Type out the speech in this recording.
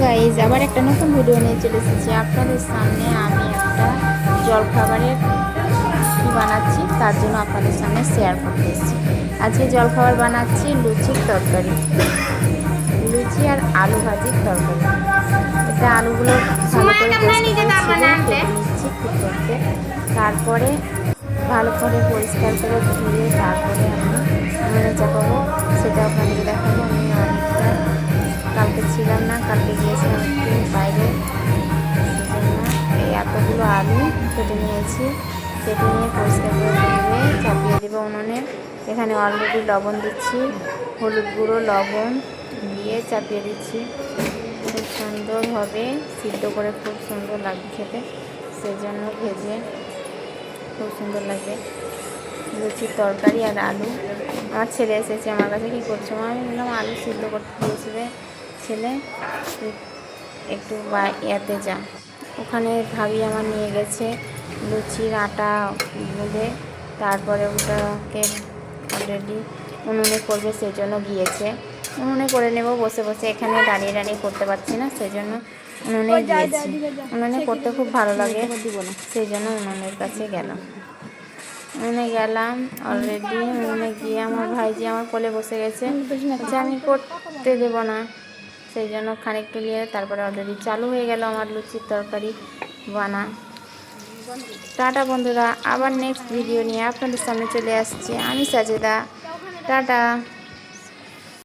Guys, আবার একটা নতুন ভিডিও নিয়ে চলে এসেছি আপনাদের সামনে। আমি একটা জলখাবারের কি বানাচ্ছি তার জন্য আপনাদের সামনে শেয়ার করতে এসেছি। আজকে জলখাবার বানাচ্ছি লুচির তরকারি, লুচি আর আলু ভাজির তরকারি। এটা আলুগুলো ভালো করে কেটে নিচ্ছি করতে, তারপরে ভালো করে পরিষ্কার করে ধুয়ে তারপরে আমি উনুনে চাপাবো, সেটা আপনাদেরকে দেখাবো। আমি অনেকটা কালকে ছিলাম না, কালকে গিয়েছিলাম একটু বাইরে, সেজন্য এই এতগুলো আলু কেটে নিয়েছি। কেটে নিয়ে পরিষ্কার করে ধুয়ে চাপিয়ে দেবো উনুনে। এখানে অলরেডি লবণ দিচ্ছি, হলুদ গুঁড়ো, লবণ দিয়ে চাপিয়ে দিচ্ছি। খুব সুন্দরভাবে সিদ্ধ করে, খুব সুন্দর লাগবে খেতে, সেজন্য ভেজে খুব সুন্দর লাগবে লুচির তরকারি আর আলু। আমার ছেলে এসেছে আমার কাছে, কী করছো মা? আমি বললাম আলু সিদ্ধ করতে দিয়েছিলে ছেলে, একটু ইয়াতে যা। ওখানে ভাবি আমার নিয়ে গেছে লুচির আটা গুঁড়ে, তারপরে ওটাকে অলরেডি উনুনে করবে, সেই জন্য গিয়েছে। উনুনে করে নেব বসে বসে, এখানে দাঁড়িয়ে দাঁড়িয়ে করতে পারছি না, সেই জন্য উনুনে গিয়েছি। উনুনে করতে খুব ভালো লাগে, সেই জন্য উনুনের কাছে গেলাম। উনুনে গেলাম অলরেডি। উনুনে গিয়ে আমার ভাইজি আমার কোলে বসে গেছে, আমি করতে দেবো না, সেই জন্য খানিকটু নিয়ে তারপরে অলরেডি চালু হয়ে গেল আমার লুচির তরকারি বানা। টাটা বন্ধুরা, আবার নেক্সট ভিডিও নিয়ে আপনাদের সামনে চলে আসছে আমি সাজেদা। টাটা।